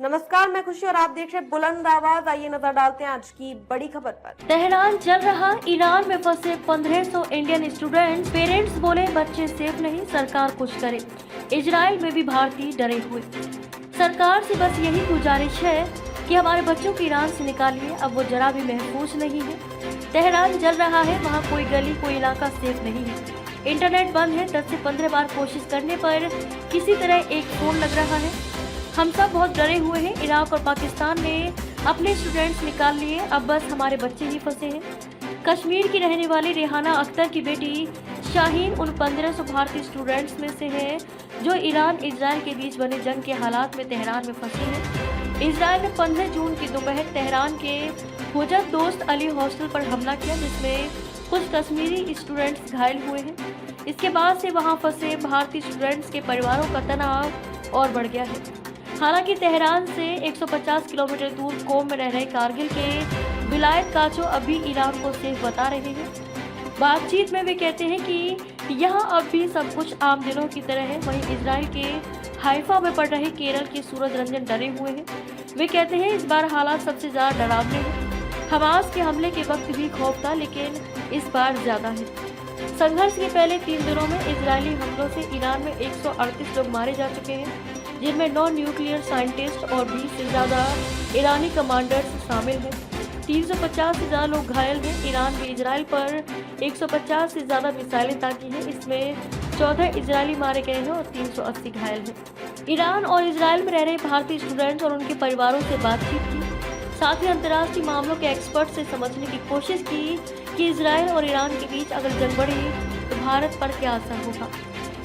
नमस्कार, मैं खुशी और आप देख रहे हैं बुलंद आवाज। आइए नजर डालते हैं आज की बड़ी खबर पर। तेहरान चल रहा ईरान में फंसे 1500 इंडियन स्टूडेंट्स। पेरेंट्स बोले बच्चे सेफ नहीं, सरकार कुछ करे। इजराइल में भी भारतीय डरे हुए। सरकार से बस यही गुजारिश है कि हमारे बच्चों को ईरान से निकालिए, अब वो जरा भी महफूज नहीं है। तेहरान जल रहा है, वहाँ कोई गली कोई इलाका सेफ नहीं है। इंटरनेट बंद है, 10 से 15 बार कोशिश करने पर किसी तरह एक फोन लग रहा है। हम सब बहुत डरे हुए हैं। इराक और पाकिस्तान ने अपने स्टूडेंट्स निकाल लिए, अब बस हमारे बच्चे ही फंसे हैं। कश्मीर की रहने वाली रेहाना अख्तर की बेटी शाहीन उन 1500 भारतीय स्टूडेंट्स में से है जो ईरान इजराइल के बीच बने जंग के हालात में तेहरान में फंसी है। इजराइल ने 15 जून की दोपहर तेहरान के हुजत दोस्त अली हॉस्टल पर हमला किया, जिसमें कुछ कश्मीरी स्टूडेंट्स घायल हुए हैं। इसके बाद से वहां फंसे भारतीय स्टूडेंट्स के परिवारों का तनाव और बढ़ गया है। हालांकि तेहरान से 150 किलोमीटर दूर कोम में रह रहे कारगिल के विलायत काचो अभी ईरान को सेफ बता रहे हैं। बातचीत में वे कहते हैं कि यहाँ अब भी सब कुछ आम दिनों की तरह है। वहीं इजराइल के हाइफा में पड़ रहे केरल के सूरज रंजन डरे हुए हैं। वे कहते हैं इस बार हालात सबसे ज्यादा डरावने हैं। हमास के हमले के वक्त भी खौफ था, लेकिन इस बार ज्यादा है। संघर्ष के पहले 3 दिनों में इजरायली हमलों से ईरान में 138 लोग मारे जा चुके हैं, जिनमें 9 न्यूक्लियर साइंटिस्ट और 20 से ज़्यादा ईरानी कमांडर्स शामिल हैं। 350 से ज़्यादा लोग घायल हैं। ईरान ने इजराइल पर 150 से ज़्यादा मिसाइलें ताकी हैं, इसमें 14 इजरायली मारे गए हैं और 380 घायल हैं। ईरान और इजराइल में रह रहे भारतीय स्टूडेंट्स और उनके परिवारों से बातचीत की, साथ ही अंतर्राष्ट्रीय मामलों के एक्सपर्ट से समझने की कोशिश की कि इजराइल और ईरान के बीच अगर जंग बढ़ी तो भारत पर क्या असर होगा।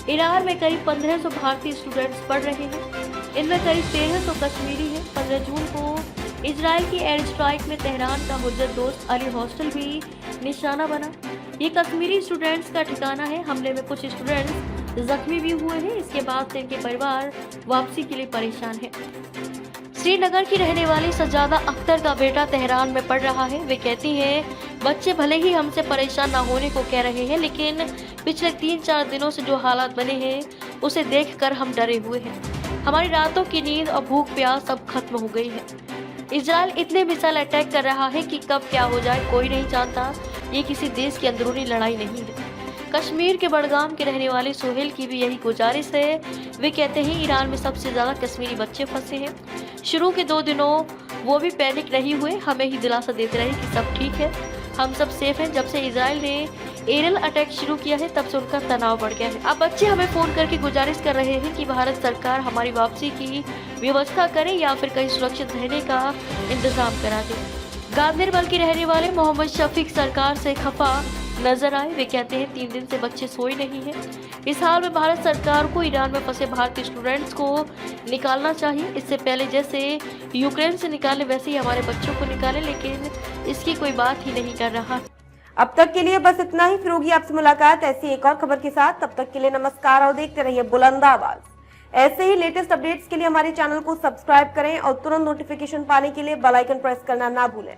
ईरान में करीब 1500 भारतीय स्टूडेंट्स पढ़ रहे हैं, इनमें करीब 1300 कश्मीरी हैं। 15 जून को इजराइल की एयर स्ट्राइक में तेहरान का हुज्जत दोस्त अली हॉस्टल भी निशाना बना। ये कश्मीरी स्टूडेंट्स का ठिकाना है। हमले में कुछ स्टूडेंट्स जख्मी भी हुए हैं। इसके बाद से इनके परिवार वापसी के लिए परेशान है। श्रीनगर की रहने वाली सजादा अख्तर का बेटा तेहरान में पढ़ रहा है। वे कहती हैं बच्चे भले ही हमसे परेशान ना होने को कह रहे हैं, लेकिन पिछले 3-4 दिनों से जो हालात बने हैं उसे देखकर हम डरे हुए हैं। हमारी रातों की नींद और भूख प्यास सब खत्म हो गई है। इजराइल इतने मिसाइल अटैक कर रहा है कि कब क्या हो जाए कोई नहीं जानता। ये किसी देश की अंदरूनी लड़ाई नहीं है। कश्मीर के बडगाम के रहने वाले सोहेल की भी यही गुजारिश है। वे कहते हैं ईरान में सबसे ज्यादा कश्मीरी बच्चे फंसे हैं। शुरू के 2 दिनों वो भी पैनिक नहीं हुए, हमें ही दिलासा देते रहे कि सब ठीक है, हम सब सेफ हैं। जब से इजराइल ने एरियल अटैक शुरू किया है तब से उनका तनाव बढ़ गया है। अब बच्चे हमें फोन करके गुजारिश कर रहे हैं कि भारत सरकार हमारी वापसी की व्यवस्था करे या फिर कहीं सुरक्षित रहने का इंतजाम करा दे। गांधीरबल के रहने वाले मोहम्मद शफीक सरकार से खफा नजर आए। वे कहते हैं 3 दिन से बच्चे सोए नहीं हैं। इस हाल में भारत सरकार को ईरान में फंसे भारतीय स्टूडेंट्स को निकालना चाहिए। इससे पहले जैसे यूक्रेन से निकाले वैसे ही हमारे बच्चों को निकाले, लेकिन इसकी कोई बात ही नहीं कर रहा। अब तक के लिए बस इतना ही। फिर होगी आपसे मुलाकात ऐसी एक और खबर के साथ। तब तक के लिए नमस्कार और देखते रहिए बुलंद आवाज। ऐसे ही लेटेस्ट अपडेट्स के लिए हमारे चैनल को सब्सक्राइब करें और तुरंत नोटिफिकेशन पाने के लिए बेल आइकन प्रेस करना ना भूलें।